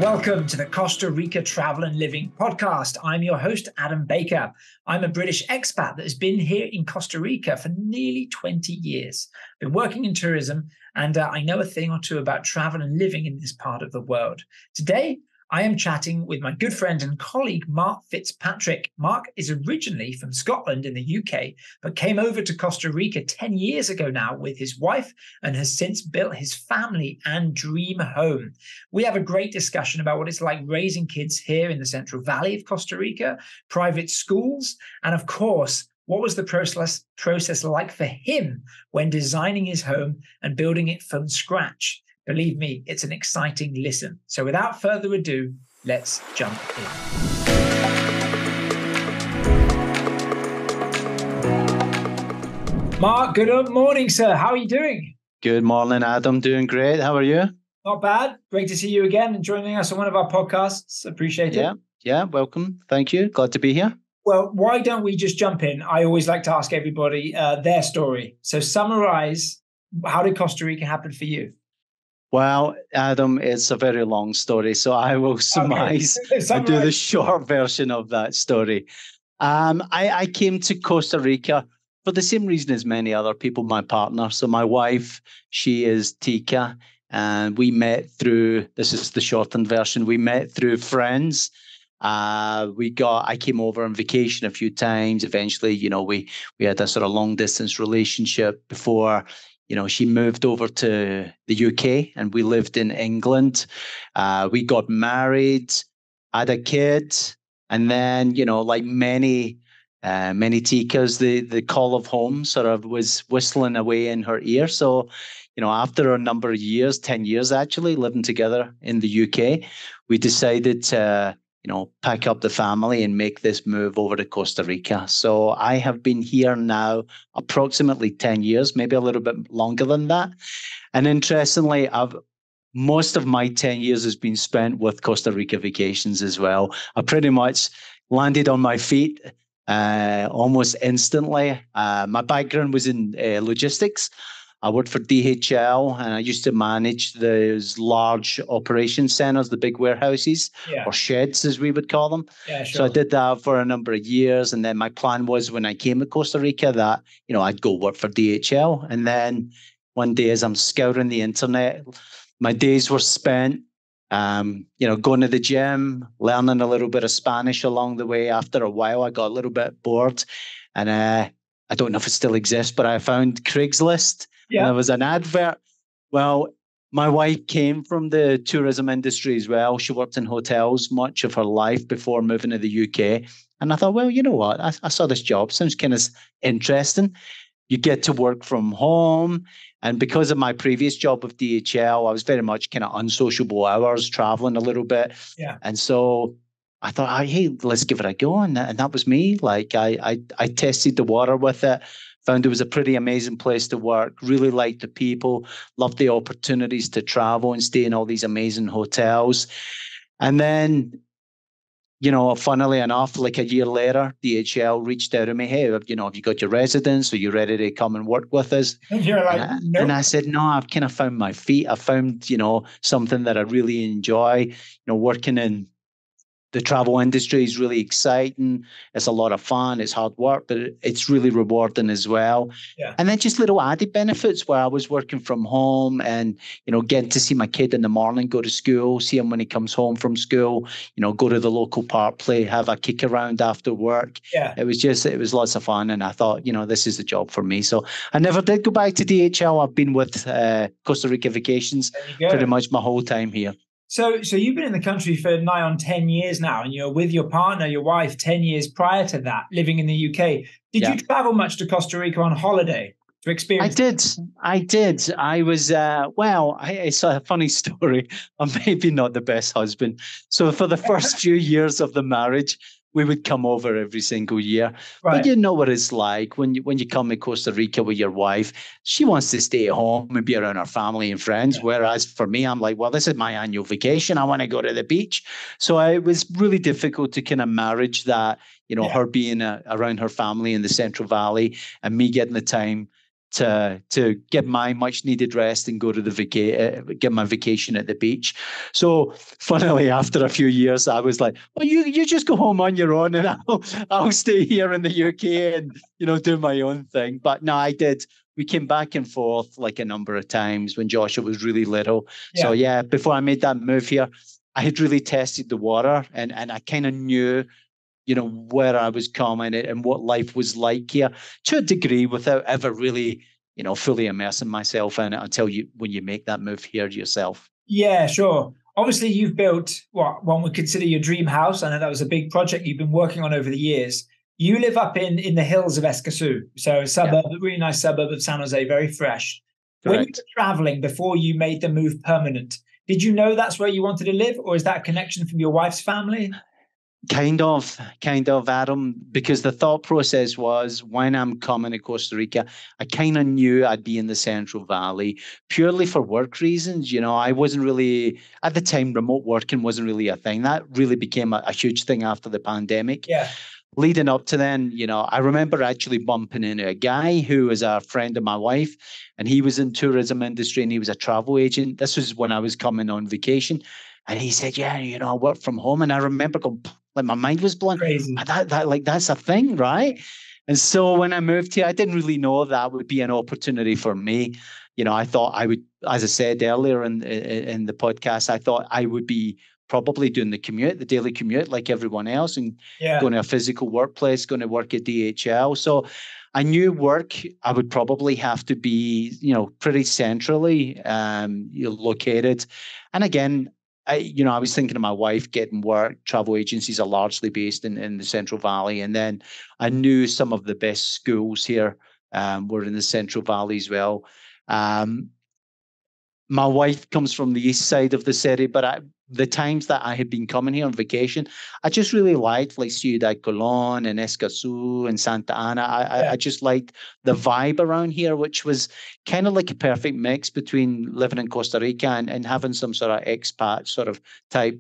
Welcome to the Costa Rica Travel and Living podcast. I'm your host, Adam Baker. I'm a British expat that has been here in Costa Rica for nearly 20 years. Been working in tourism, and I know a thing or two about travel and living in this part of the world. Today, I am chatting with my good friend and colleague, Mark Fitzpatrick. Mark is originally from Scotland in the UK, but came over to Costa Rica 10 years ago now with his wife and has since built his family and dream home. We have a great discussion about what it's like raising kids here in the Central Valley of Costa Rica, private schools, and of course, what was the process like for him when designing his home and building it from scratch? Believe me, it's an exciting listen. So without further ado, let's jump in. Mark, good morning, sir. How are you doing? Good morning, Adam. Doing great. How are you? Not bad. Great to see you again and joining us on one of our podcasts. Appreciate it. Yeah, welcome. Thank you. Glad to be here. Well, why don't we just jump in? I always like to ask everybody their story. So summarize, how did Costa Rica happen for you? Well, Adam, it's a very long story, so I will surmise and do the short version of that story. I came to Costa Rica for the same reason as many other people, my partner. So my wife, she is Tika, and we met through, this is the shortened version, we met through friends. I came over on vacation a few times. Eventually, we had a sort of long distance relationship before, she moved over to the UK and we lived in England. We got married, had a kid, and then, like many Tikas, the call of home sort of was whistling away in her ear. So, after a number of years, 10 years actually, living together in the UK, we decided to pack up the family and make this move over to Costa Rica. So I have been here now approximately 10 years, maybe a little bit longer than that. And interestingly, most of my 10 years has been spent with Costa Rica vacations as well. I pretty much landed on my feet almost instantly. My background was in logistics. I worked for DHL and I used to manage those large operation centers, the big warehouses or sheds, as we would call them. Yeah, sure. So I did that for a number of years. And then my plan was when I came to Costa Rica that, I'd go work for DHL. And then one day as I'm scouring the internet, my days were spent, going to the gym, learning a little bit of Spanish along the way. After a while, I got a little bit bored. And I don't know if it still exists, but I found Craigslist. Yeah. And there was an advert. Well, my wife came from the tourism industry as well. She worked in hotels much of her life before moving to the UK. And I thought, well, you know what? I saw this job. Sounds kind of interesting. You get to work from home. And because of my previous job with DHL, I was very much kind of unsociable hours, traveling a little bit. Yeah. And so I thought, hey, let's give it a go. And that was me. Like I tested the water with it. Found it was a pretty amazing place to work, really liked the people, loved the opportunities to travel and stay in all these amazing hotels. And then, funnily enough, like a year later, DHL reached out to me, hey, have you got your residence? Are you ready to come and work with us? And you're like, nope. And I said, no, I've kind of found my feet. I found, something that I really enjoy, working in the travel industry is really exciting. It's a lot of fun. It's hard work, but it's really rewarding as well. Yeah. And then just little added benefits where I was working from home and, getting to see my kid in the morning, go to school, see him when he comes home from school, go to the local park, play, have a kick around after work. Yeah. It was lots of fun. And I thought, this is the job for me. So I never did go back to DHL. I've been with Costa Rica Vacations pretty much my whole time here. So you've been in the country for nigh on 10 years now, and you're with your partner, your wife, 10 years prior to that, living in the UK. Did you travel much to Costa Rica on holiday to experience? I did. I was, it's a funny story. I'm maybe not the best husband. So for the first few years of the marriage, we would come over every single year. Right. But you know what it's like when you come to Costa Rica with your wife. She wants to stay at home and be around her family and friends. Yeah. Whereas for me, I'm like, well, this is my annual vacation. I want to go to the beach. So it was really difficult to kind of marriage that, her being around her family in the Central Valley and me getting the time to get my much needed rest and go to the get my vacation at the beach. So funnily, after a few years, I was like, well, you just go home on your own, and I'll stay here in the UK and do my own thing. But no, I did. We came back and forth like a number of times when Joshua was really little. Yeah. So yeah, before I made that move here, I had really tested the water, and I kind of knew where I was coming and what life was like here to a degree without ever really, fully immersing myself in it until when you make that move here yourself. Yeah, sure. Obviously, you've built what one would consider your dream house. I know that was a big project you've been working on over the years. You live up in the hills of Escazú, so a suburb, a really nice suburb of San Jose, very fresh. Correct. When you were traveling before you made the move permanent, did you know that's where you wanted to live, or is that a connection from your wife's family? Kind of, Adam, because the thought process was when I'm coming to Costa Rica, I kind of knew I'd be in the Central Valley purely for work reasons. I wasn't really, at the time, remote working wasn't really a thing. That really became a huge thing after the pandemic. Yeah. Leading up to then, I remember actually bumping into a guy who was a friend of my wife, and he was in tourism industry and he was a travel agent. This was when I was coming on vacation. And he said, yeah, I work from home. And I remember going, like my mind was blown. Crazy. That's a thing, right? And so when I moved here, I didn't really know that would be an opportunity for me. I thought I would, as I said earlier in the podcast, I thought I would be probably doing the daily commute like everyone else, and going to a physical workplace, going to work at DHL. So I knew work, I would probably have to be, pretty centrally located. And again, I was thinking of my wife getting work. Travel agencies are largely based in the Central Valley. And then I knew some of the best schools here were in the Central Valley as well. My wife comes from the east side of the city, but the times that I had been coming here on vacation, I just really liked like Ciudad Colón and Escazú and Santa Ana. I just liked the vibe around here, which was kind of like a perfect mix between living in Costa Rica and having some sort of expat sort of type,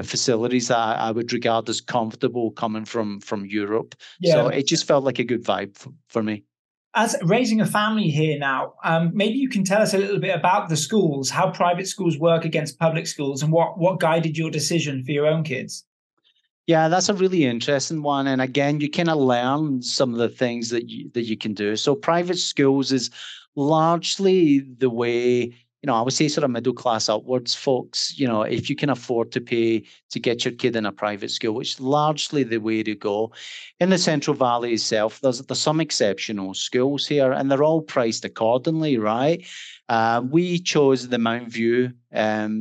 facilities that I would regard as comfortable coming from Europe. Yeah. So it just felt like a good vibe for me. As raising a family here now, maybe you can tell us a little bit about the schools, how private schools work against public schools, and what guided your decision for your own kids. Yeah, that's a really interesting one. And again, you kind of learn some of the things that you can do. So private schools is largely the way, I would say sort of middle class upwards folks, if you can afford to pay to get your kid in a private school, which is largely the way to go. In the Central Valley itself, there's some exceptional schools here, and they're all priced accordingly, right? We chose the Mount View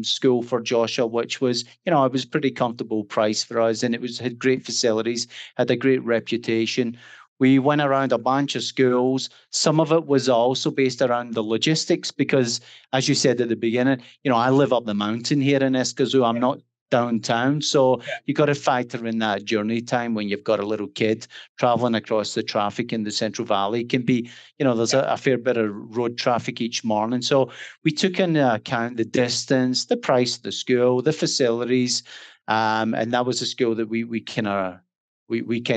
school for Joshua, which was, it was pretty comfortable price for us, and had great facilities, had a great reputation. We went around a bunch of schools. Some of it was also based around the logistics because, as you said at the beginning, I live up the mountain here in Escazú. I'm not downtown. So you got to factor in that journey time when you've got a little kid traveling across the traffic in the Central Valley. It can be, there's a fair bit of road traffic each morning. So we took into account the distance, the price of the school, the facilities. And that was a school that we kind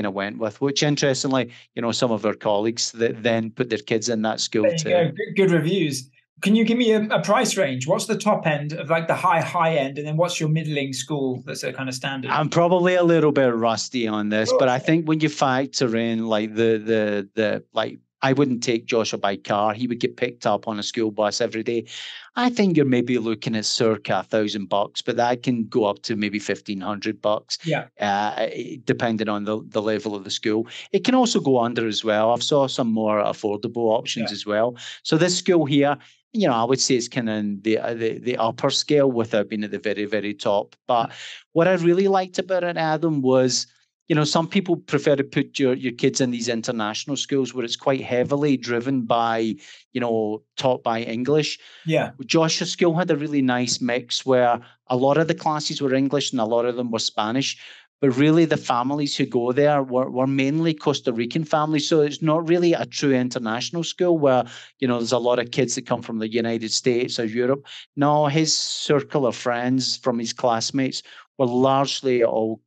of went with, which interestingly, some of our colleagues that then put their kids in that school too. Good reviews. Can you give me a price range? What's the top end of like the high end, and then what's your middling school that's a kind of standard? I'm probably a little bit rusty on this, but I think when you factor in like the I wouldn't take Joshua by car. He would get picked up on a school bus every day. I think you're maybe looking at circa $1,000, but that can go up to maybe $1,500. Yeah. Depending on the level of the school. It can also go under as well. I've saw some more affordable options as well. So this school here, I would say it's kind of in the upper scale without being at the very, very top. But what I really liked about it, Adam, was some people prefer to put your kids in these international schools where it's quite heavily driven by, taught by English. Yeah. Joshua's school had a really nice mix where a lot of the classes were English and a lot of them were Spanish. But really the families who go there were mainly Costa Rican families. So it's not really a true international school where, there's a lot of kids that come from the United States or Europe. No, his circle of friends from his classmates were largely all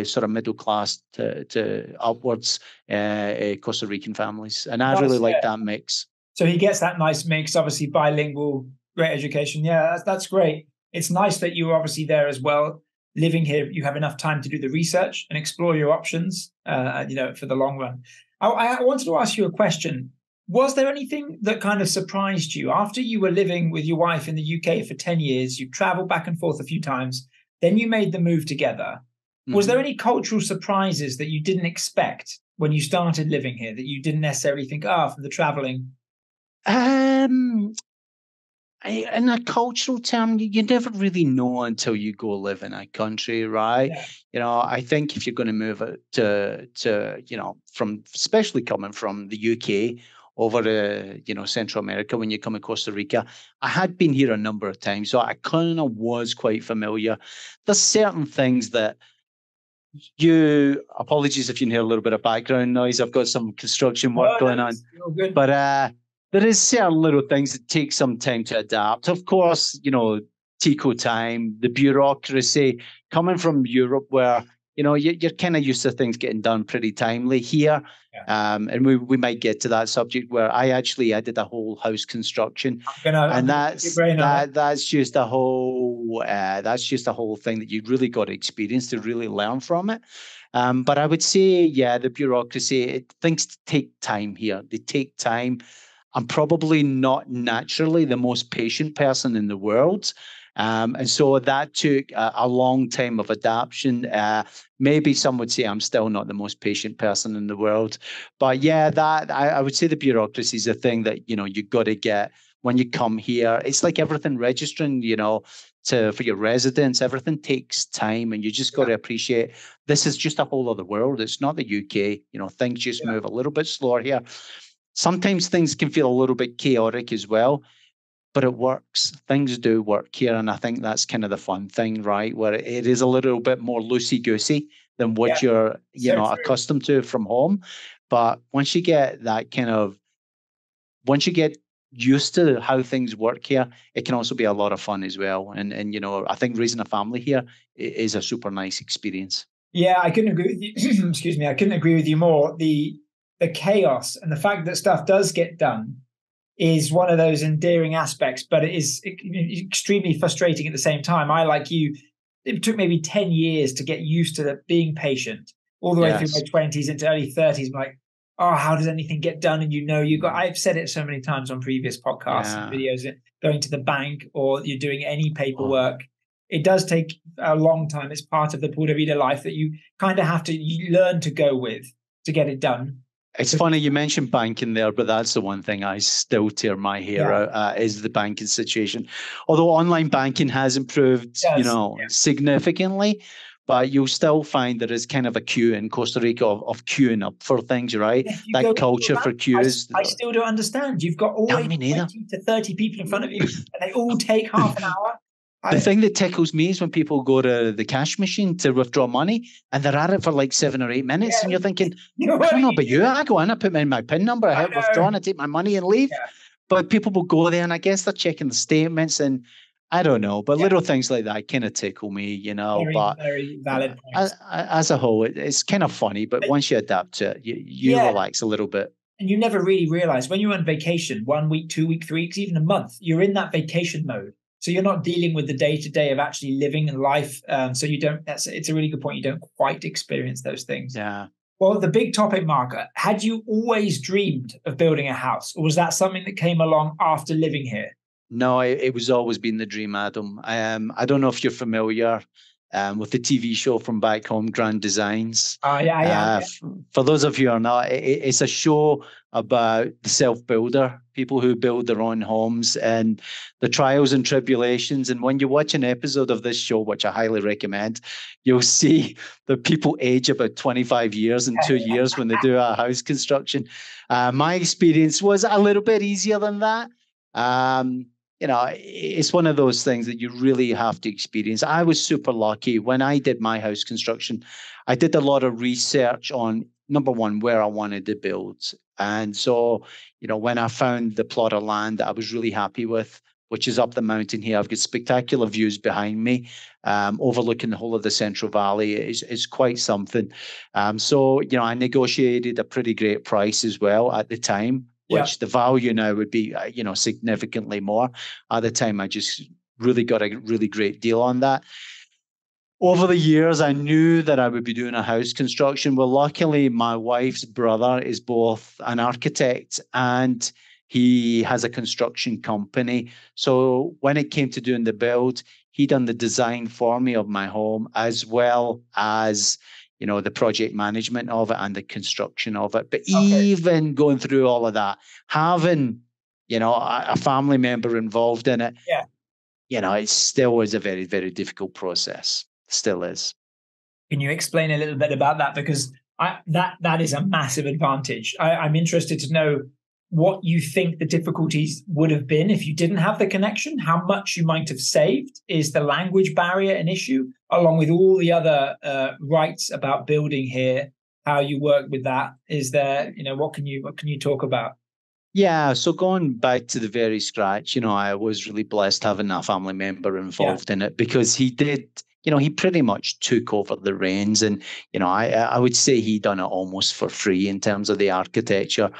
sort of middle class to upwards Costa Rican families. And I really like that mix. So he gets that nice mix, obviously bilingual, great education. Yeah, that's great. It's nice that you're obviously there as well. Living here, you have enough time to do the research and explore your options, for the long run. I wanted to ask you a question. Was there anything that kind of surprised you after you were living with your wife in the UK for 10 years? You traveled back and forth a few times, then you made the move together. Was there any cultural surprises that you didn't expect when you started living here that you didn't necessarily think, from the traveling? In a cultural term, you never really know until you go live in a country, right? Yeah. I think if you're going to move it to from, especially coming from the UK over to Central America, when you come to Costa Rica, I had been here a number of times, so I kind of was quite familiar. There's certain things that apologies if you can hear a little bit of background noise. I've got some construction work going on, but there is certain little things that take some time to adapt. Of course, Tico time, the bureaucracy, coming from Europe where, you're kind of used to things getting done pretty timely here. Yeah. And we might get to that subject where I did a whole house construction, and that's just a whole thing that you really got to experience to really learn from it. But I would say, the bureaucracy, things take time here. They take time. I'm probably not naturally the most patient person in the world. And so that took a long time of adaptation. Maybe some would say I'm still not the most patient person in the world. But that I would say the bureaucracy is a thing that, you've got to get when you come here. It's like everything registering, for your residence, everything takes time, and you just got to appreciate this is just a whole other world. It's not the UK. Things just move a little bit slower here. Sometimes things can feel a little bit chaotic as well, but it works. Things do work here, and I think that's kind of the fun thing, right? Where it is a little bit more loosey-goosey than what you're, accustomed to from home. But once you get used to how things work here, it can also be a lot of fun as well. And I think raising a family here is a super nice experience. Yeah, I couldn't agree with you. Excuse me, I couldn't agree with you more. The chaos and the fact that stuff does get done is one of those endearing aspects, but it is extremely frustrating at the same time. I, like you, it took maybe 10 years to get used to being patient, all the way through my 20s into early 30s. I'm like, how does anything get done? And I've said it so many times on previous podcasts and videos, going to the bank or you're doing any paperwork. It does take a long time. It's part of the Pura Vida life that you kind of have to learn to go with to get it done. It's funny you mentioned banking there, but that's the one thing I still tear my hair out is the banking situation. Although online banking has improved, significantly, but you'll still find there is kind of a queue in Costa Rica of queuing up for things, right? That culture for queues. I still don't understand. You've got always 20 to 30 people in front of you, and they all take half an hour. The thing that tickles me is when people go to the cash machine to withdraw money and they're at it for like 7 or 8 minutes, and you're thinking, I don't know about you. I go in, I put in my PIN number, I hit withdraw, and I take my money and leave. Yeah. But people will go there, and I guess they're checking the statements, and I don't know. But little things like that kind of tickle me, Very valid point. As a whole, it's kind of funny, but once you adapt to it, you relax a little bit. And you never really realize when you're on vacation, 1 week, 2 weeks, 3 weeks, even a month, you're in that vacation mode. So you're not dealing with the day-to-day of actually living in life. So you don't, it's a really good point. You don't quite experience those things. Yeah. Well, the big topic, Mark, had you always dreamed of building a house, or was that something that came along after living here? No, it was always been the dream, Adam. I don't know if you're familiar with the TV show from back home, Grand Designs. For those of you who are not, it's a show about the self-builder, people who build their own homes and the trials and tribulations. And when you watch an episode of this show, which I highly recommend, you'll see that people age about 25 years in 2 years when they do a house construction. My experience was a little bit easier than that. It's one of those things that you really have to experience. I was super lucky when I did my house construction. I did a lot of research on, number one, where I wanted to build. And so, when I found the plot of land that I was really happy with, which is up the mountain here, I've got spectacular views behind me, overlooking the whole of the Central Valley. It's quite something. So, I negotiated a pretty great price as well at the time. which the value now would be, significantly more. At the time, I just really got a really great deal on that. Over the years, I knew that I would be doing a house construction. Well, luckily, my wife's brother is both an architect and he has a construction company. So when it came to doing the build, he done the design for me of my home, as well as, the project management of it and the construction of it. But even going through all of that, having, a family member involved in it, it still was a very, very difficult process. Still is. Can you explain a little bit about that? Because that is a massive advantage. I'm interested to know what you think the difficulties would have been if you didn't have the connection, how much you might have saved. Is the language barrier an issue, along with all the other rights about building here, how you work with that? Is there, what can you talk about? Yeah, so going back to the very scratch, I was really blessed having a family member involved in it, because he did, he pretty much took over the reins, and, I would say he done it almost for free in terms of the architecture.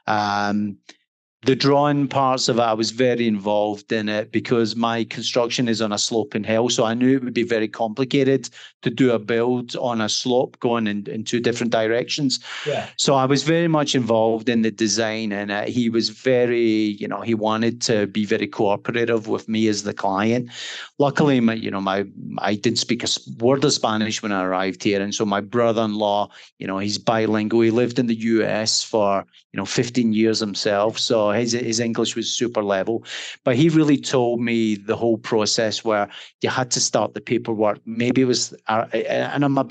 The drawing parts of it, I was very involved in it because my construction is on a sloping hill. So I knew it would be very complicated to do a build on a slope going in two different directions. Yeah. So I was very much involved in the design, and he was very, he wanted to be very cooperative with me as the client. Luckily, I didn't speak a word of Spanish when I arrived here. And so my brother-in-law, he's bilingual. He lived in the US for, 15 years himself. So his English was super level, but he really told me the whole process where you had to start the paperwork. Maybe it was, and I'm a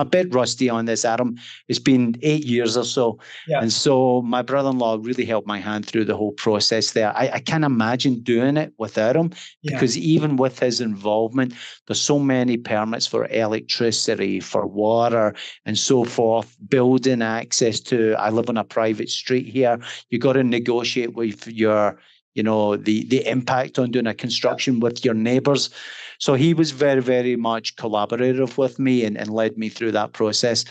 bit rusty on this, Adam. It's been 8 years or so. Yeah. And so my brother-in-law really held my hand through the whole process there. I can't imagine doing it without him, because even with his involvement, there's so many permits for electricity, for water, and so forth, building access to, I live on a private street here. You got to negotiate with your, the impact on doing a construction with your neighbors. So he was very, very much collaborative with me and led me through that process.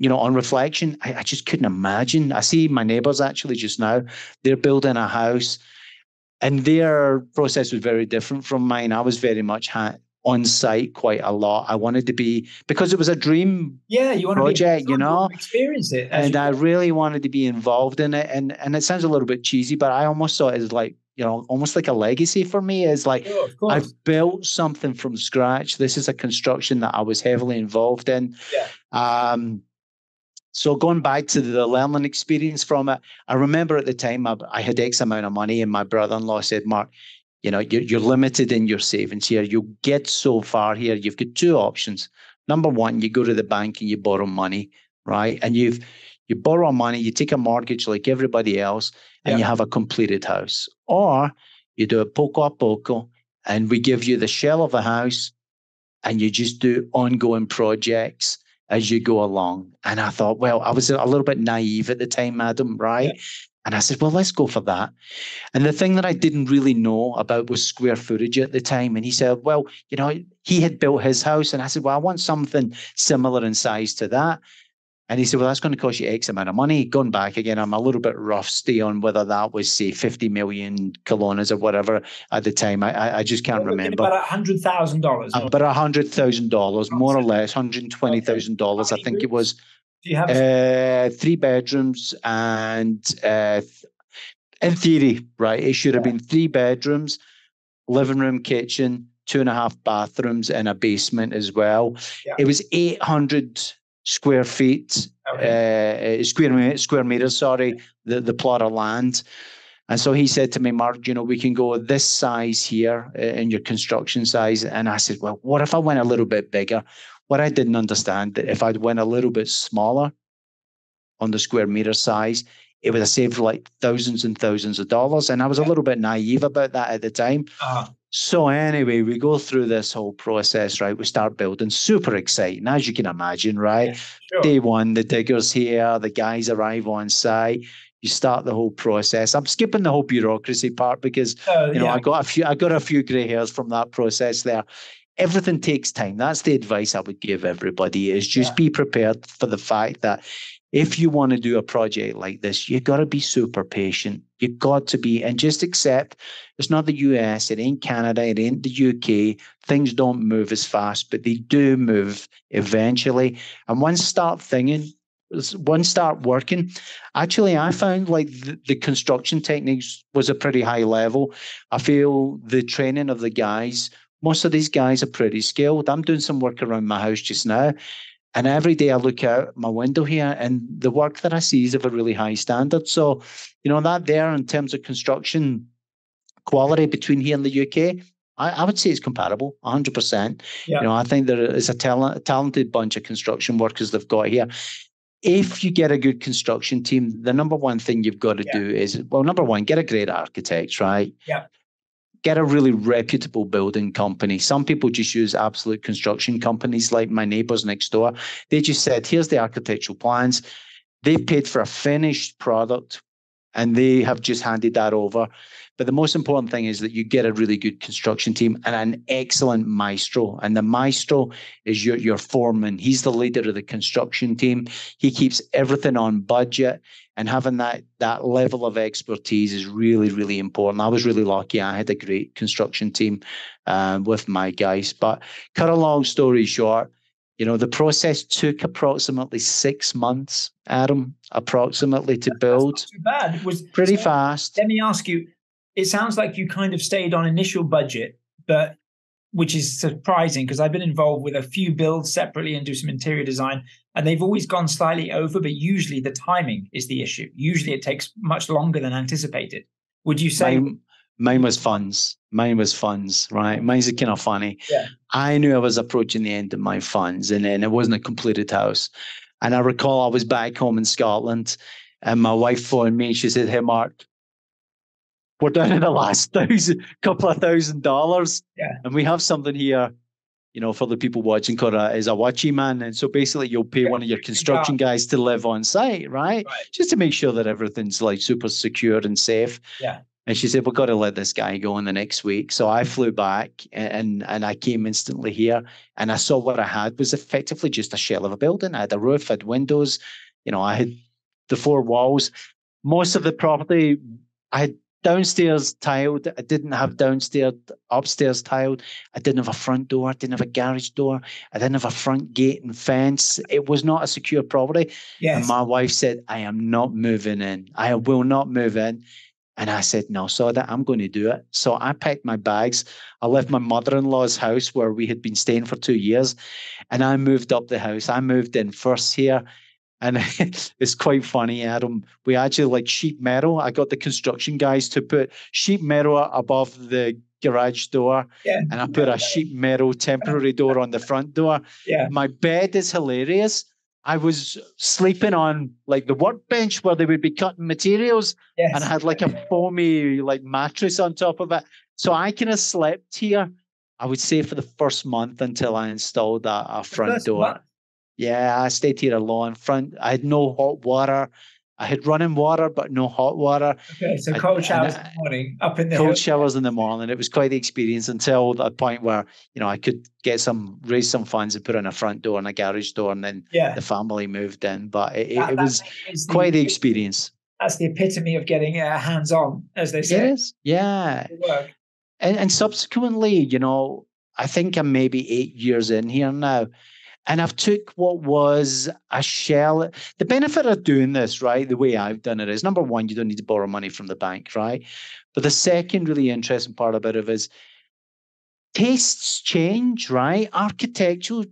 On reflection, I just couldn't imagine. I see my neighbors actually just now, they're building a house, and their process was very different from mine. I was very much on site quite a lot. I wanted to be, because it was a dream you want project, to be experience it. And I really wanted to be involved in it. And it sounds a little bit cheesy, but I almost saw it as like, almost like a legacy for me. Is like, I've built something from scratch. This is a construction that I was heavily involved in. Yeah. So going back to the learning experience from it, I remember at the time I had X amount of money, and my brother-in-law said, Mark, you're limited in your savings here. You'll get so far here. You've got two options. Number one, you go to the bank and you borrow money, right? And you borrow money, you take a mortgage like everybody else, and you have a completed house. Or you do it poco a poco, and we give you the shell of a house, and you just do ongoing projects as you go along. And I thought, well, I was a little bit naive at the time, Adam, right? Yeah. And I said, well, let's go for that. And the thing that I didn't really know about was square footage at the time. And he said, well, he had built his house. And I said, well, I want something similar in size to that. And he said, well, that's going to cost you X amount of money. Going back again, I'm a little bit rusty on whether that was, say, 50 million colones or whatever at the time. I just can't remember. About $100,000. About $100,000, more or less, $120,000, I think it was. Do you have 3 bedrooms, and in theory, right, it should have been 3 bedrooms, living room, kitchen, 2.5 bathrooms, and a basement as well. Yeah. It was 800 square feet, square meters, sorry, the plot of land. And so he said to me, Mark, we can go this size here in your construction size. And I said, well, what if I went a little bit bigger? What I didn't understand, that if I'd went a little bit smaller on the square meter size, it would have saved like thousands and thousands of dollars. And I was a little bit naive about that at the time. So anyway, we go through this whole process, right? We start building, super exciting, as you can imagine, right? Yeah, sure. Day one, the diggers here, the guys arrive on site. You start the whole process. I'm skipping the whole bureaucracy part because I got a few gray hairs from that process there. Everything takes time. That's the advice I would give everybody, is just be prepared for the fact that if you want to do a project like this, you got to be super patient. You got to be, and just accept it's not the US, it ain't Canada, it ain't the UK. Things don't move as fast, but they do move eventually. And once start working, actually, I found like the construction techniques was a pretty high level. I feel the training of the guys, most of these guys are pretty skilled. I'm doing some work around my house just now. And every day I look out my window here and the work that I see is of a really high standard. So, that there in terms of construction quality between here and the UK, I would say it's comparable, 100%. Yeah. I think there is a talented bunch of construction workers they've got here. If you get a good construction team, the number one thing you've got to do is, number one, get a great architect, right? Yeah. Get a really reputable building company. Some people just use absolute construction companies like my neighbors next door. They just said, here's the architectural plans. They paid for a finished product and they have just handed that over. But the most important thing is that you get a really good construction team and an excellent maestro. And the maestro is your foreman. He's the leader of the construction team. He keeps everything on budget. And having that level of expertise is really, really important. I was really lucky. I had a great construction team with my guys. But cut a long story short, the process took approximately 6 months, Adam, approximately to build. That's not too bad. It was pretty fast. Let me ask you, it sounds like you kind of stayed on initial budget, but which is surprising because I've been involved with a few builds separately and do some interior design, and they've always gone slightly over, but usually the timing is the issue. Usually it takes much longer than anticipated. Would you say? Mine was funds. Right? Mine's kind of funny. Yeah. I knew I was approaching the end of my funds, and then it wasn't a completed house. And I recall I was back home in Scotland, and my wife phoned me. She said, "Hey, Mark, we're down to the last couple of $1,000s, and we have something here, for the people watching, called a watchy man. And so basically, you'll pay one of your construction guys to live on site, right? Just to make sure that everything's like super secure and safe." Yeah. And she said, "We've got to let this guy go in the next week." So I flew back and I came instantly here, and I saw what I had was effectively just a shell of a building. I had a roof, I had windows, I had the 4 walls. Most of the property, I had downstairs tiled. I didn't have upstairs tiled. I didn't have a front door. I didn't have a garage door. I didn't have a front gate and fence. It was not a secure property. Yes. And my wife said, "I am not moving in. I will not move in." And I said, "No, so that I'm going to do it." So I packed my bags. I left my mother-in-law's house where we had been staying for 2 years, and I moved up the house. I moved in first here. And it's quite funny, Adam. We actually like sheet metal. I got the construction guys to put sheet metal above the garage door. Yeah. And I put a sheet metal temporary door on the front door. Yeah. My bed is hilarious. I was sleeping on like the workbench where they would be cutting materials. Yes. And I had like a foamy like mattress on top of it. So I kind of slept here, I would say, for the first month until I installed a front door. Month. Yeah, I stayed here alone. I had no hot water. I had running water, but no hot water. Okay, so cold showers in the morning, up in the cold showers in the morning. It was quite the experience until the point where I could raise some funds and put in a front door and a garage door, and then the family moved in. But it was quite the experience. That's the epitome of getting hands-on, as they say. It is, yeah. And subsequently, I think I'm maybe 8 years in here now. And I've took what was a shell. The benefit of doing this, right, the way I've done it is, number one, you don't need to borrow money from the bank, right? But the second really interesting part about it is tastes change, right? Architectural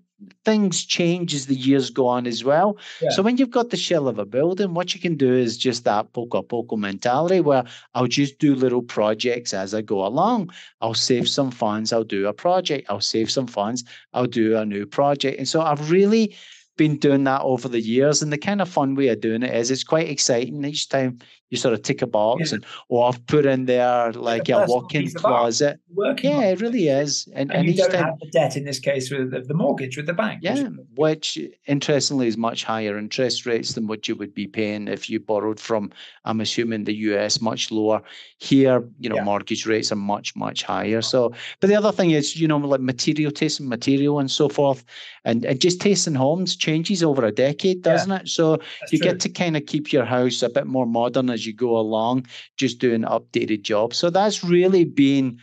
things change as the years go on as well. Yeah. So when you've got the shell of a building, what you can do is just that poco a poco mentality where I'll just do little projects as I go along. I'll save some funds, I'll do a project. I'll save some funds, I'll do a new project. And so I've really been doing that over the years. And the kind of fun way of doing it is it's quite exciting. Each time you sort of tick a box or I've put in there like a walk-in closet. Yeah, it really is. And you don't have the debt in this case with the mortgage with the bank. Yeah, which interestingly is much higher interest rates than what you would be paying if you borrowed from, I'm assuming, the US, much lower. Here, mortgage rates are much, much higher. So, but the other thing is, like tasting material and so forth, and just tasting homes changes over a decade, doesn't it? So you true. get to kind of keep your house a bit more modern as you go along, just doing updated jobs. So that's really been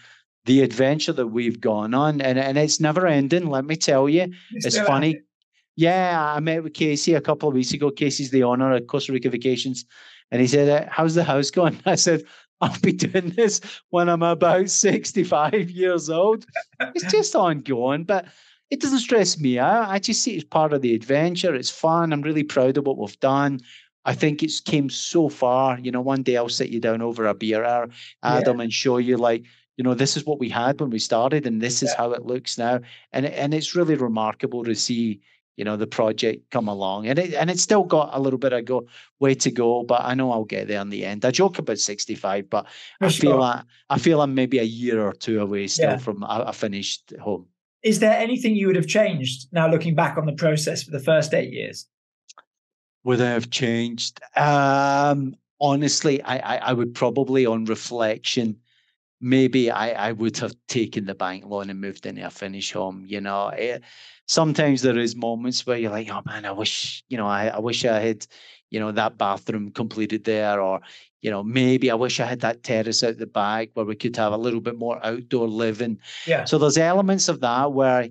the adventure that we've gone on, and it's never ending. Let me tell you, it's funny. Yeah, I met with Casey a couple of weeks ago. Casey's the owner at Costa Rica Vacations, and he said, "How's the house going?" I said, "I'll be doing this when I'm about 65 years old." It's just ongoing, but it doesn't stress me out. I just see it as part of the adventure. It's fun. I'm really proud of what we've done. I think it's came so far. One day I'll sit you down over a beer hour, Adam, and show you this is what we had when we started, and this is how it looks now. And it's really remarkable to see, the project come along. And it's still got a little bit of way to go, but I know I'll get there in the end. I joke about 65, but I feel I'm maybe a year or two away still from a finished home. Is there anything you would have changed now looking back on the process for the first 8 years? Would I have changed? Honestly, I would probably, on reflection, maybe I would have taken the bank loan and moved into a finished home. Sometimes there is moments where you're like, oh man, I wish I had, that bathroom completed there, or, maybe I wish I had that terrace out the back where we could have a little bit more outdoor living. Yeah. So there's elements of that where,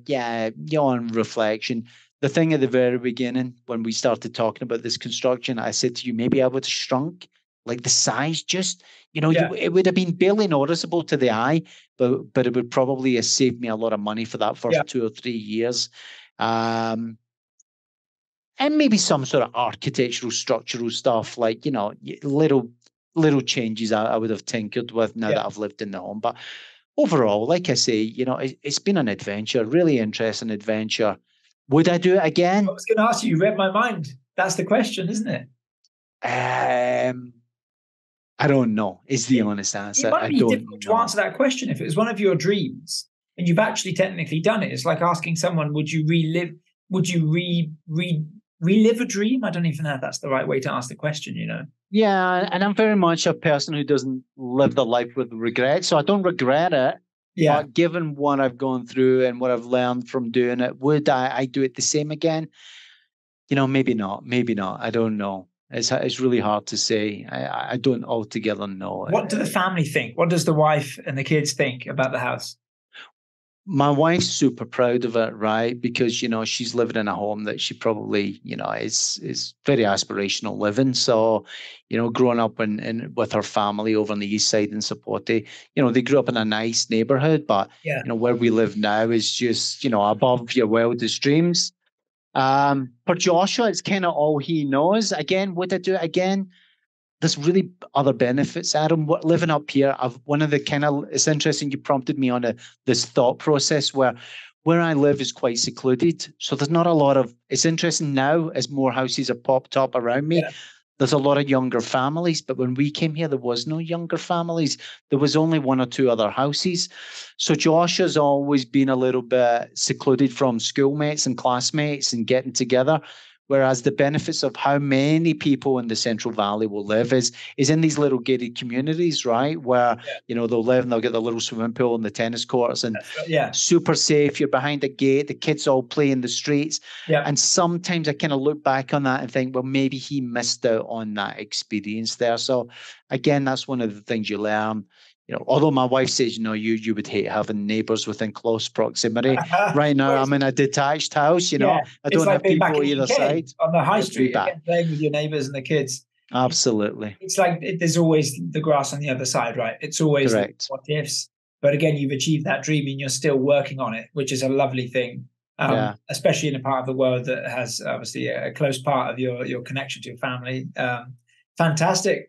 on reflection, the thing at the very beginning, when we started talking about this construction, I said to you, maybe I would have shrunk, like the size, just, it would have been barely noticeable to the eye, but it would probably have saved me a lot of money for that first 2 or 3 years. And maybe some sort of architectural, structural stuff, like, little changes I would have tinkered with now that I've lived in the home. But overall, like I say, it's been an adventure, really interesting adventure. Would I do it again? I was going to ask you read my mind. That's the question, isn't it? I don't know, is the honest answer. It might be difficult to answer that question if it was one of your dreams and you've actually technically done it. It's like asking someone, would you relive a dream? I don't even know if that's the right way to ask the question, Yeah, and I'm very much a person who doesn't live the life with regret, so I don't regret it. Yeah. But given what I've gone through and what I've learned from doing it, would I do it the same again? Maybe not. I don't know. It's really hard to say. I don't altogether know. What do the family think? What does the wife and the kids think about the house? My wife's super proud of it, right? Because, she's living in a home that she probably, is very aspirational living. So, growing up with her family over on the east side in Sapote, they grew up in a nice neighborhood, but, where we live now is just, above your wildest dreams. For Joshua, it's kind of all he knows. Again, would I do it again? There's really other benefits, Adam. Living up here, it's interesting you prompted me on this thought process where I live is quite secluded. So there's not a lot of, it's interesting now as more houses are popped up around me. Yeah. There's a lot of younger families, but when we came here, there was no younger families. There was only 1 or 2 other houses. So Joshua's always been a little bit secluded from schoolmates and classmates and getting together. Whereas the benefits of how many people in the Central Valley will live is in these little gated communities, right? Where, they'll live and they'll get the little swimming pool and the tennis courts and super safe. You're behind a gate. The kids all play in the streets. Yeah. And sometimes I kind of look back on that and think, well, maybe he missed out on that experience there. So again, that's one of the things you learn. Although my wife says, you would hate having neighbors within close proximity. Right now, I'm in a detached house, I don't have people either side. On the high street, playing with your neighbors and the kids. Absolutely. It's like there's always the grass on the other side, right? It's always what ifs. But again, you've achieved that dream and you're still working on it, which is a lovely thing, especially in a part of the world that has obviously a close part of your connection to your family. Fantastic.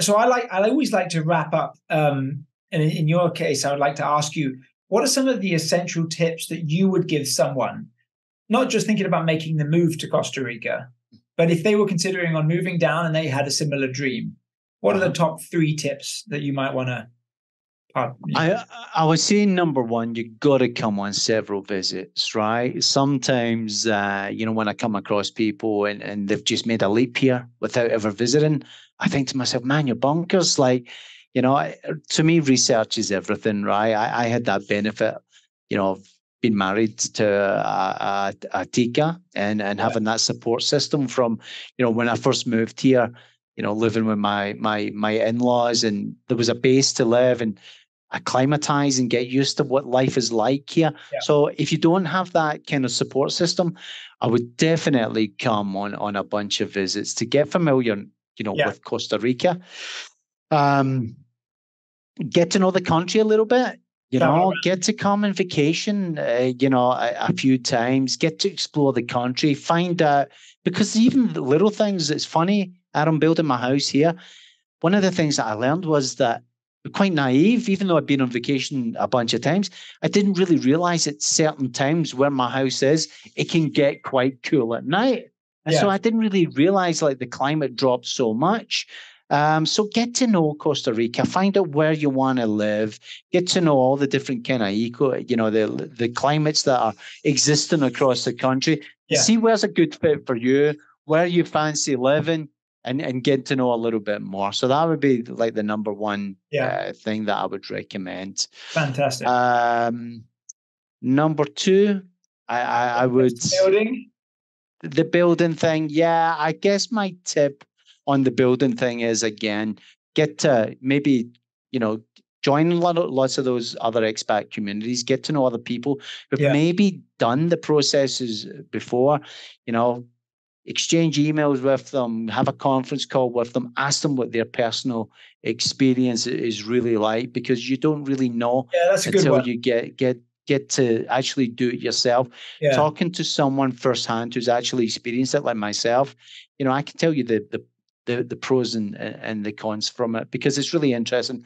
So I always like to wrap up, and in your case, I would like to ask you, what are some of the essential tips that you would give someone, not just thinking about making the move to Costa Rica, but if they were considering on moving down and they had a similar dream, what are the top 3 tips that you might want to? I would say number 1, you got to come on several visits, right? Sometimes, when I come across people and they've just made a leap here without ever visiting, I think to myself, man, you're bonkers. Like, to me, research is everything, right? I had that benefit, of been married to a tica and having that support system from, when I first moved here, living with my in-laws, and there was a base to live and acclimatize and get used to what life is like here. Yeah. So if you don't have that kind of support system, I would definitely come on a bunch of visits to get familiar, with Costa Rica. Get to know the country a little bit, get to come on vacation, a few times, get to explore the country, find out, because even the little things, it's funny, Adam, building my house here, one of the things that I learned was that I'm quite naive, even though I've been on vacation a bunch of times, I didn't really realize at certain times where my house is, it can get quite cool at night. And so I didn't really realize like the climate dropped so much. So get to know Costa Rica, find out where you want to live, get to know all the different kind of the climates that are existing across the country. See where's a good fit for you, where you fancy living, and get to know a little bit more. So that would be like the number one thing that I would recommend. Fantastic. Number two, I would... The building thing. Yeah, I guess my tip on the building thing is, again, get to maybe, join lots of those other expat communities, get to know other people who've maybe done the processes before, exchange emails with them, have a conference call with them, ask them what their personal experience is really like, because you don't really know until you get to actually do it yourself. Talking to someone firsthand who's actually experienced it, like myself, I can tell you the pros and the cons from it, because it's really interesting.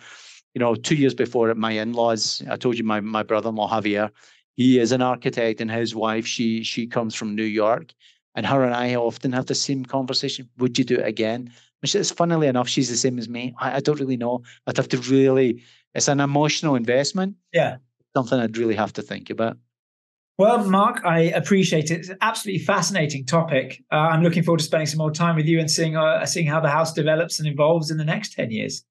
2 years before at my in-laws, I told you my brother-in-law Javier, he is an architect, and his wife, she comes from New York, and her and I often have the same conversation. Would you do it again? Which is, funnily enough, she's the same as me. I don't really know. I'd have to really, it's an emotional investment. Something I'd really have to think about. Well, Mark, I appreciate it. It's an absolutely fascinating topic. I'm looking forward to spending some more time with you and seeing how the house develops and evolves in the next 10 years.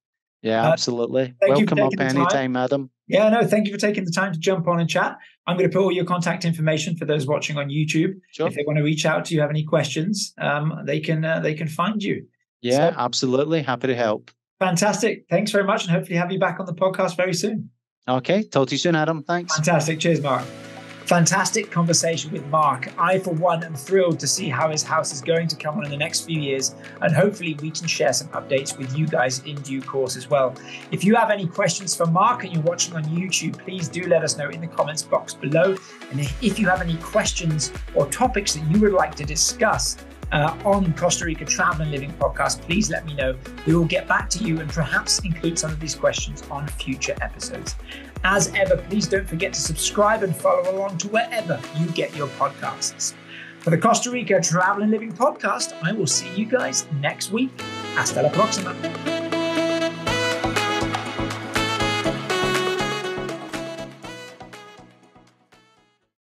Yeah, absolutely. Welcome up anytime, Adam. Yeah, no, thank you for taking the time to jump on and chat. I'm going to put all your contact information for those watching on YouTube. Sure. If they want to reach out to you, have any questions, they can find you. Yeah, absolutely. Happy to help. Fantastic. Thanks very much, and hopefully have you back on the podcast very soon. Okay. Talk to you soon, Adam. Thanks. Fantastic. Cheers, Mark. Fantastic conversation with Mark. I, for one, am thrilled to see how his house is going to come on in the next few years, and hopefully we can share some updates with you guys in due course as well. If you have any questions for Mark and you're watching on YouTube, please do let us know in the comments box below. And if you have any questions or topics that you would like to discuss on Costa Rica Travel and Living podcast, please let me know. We will get back to you and perhaps include some of these questions on future episodes. As ever, please don't forget to subscribe and follow along to wherever you get your podcasts. For the Costa Rica Travel and Living podcast, I will see you guys next week. Hasta la próxima.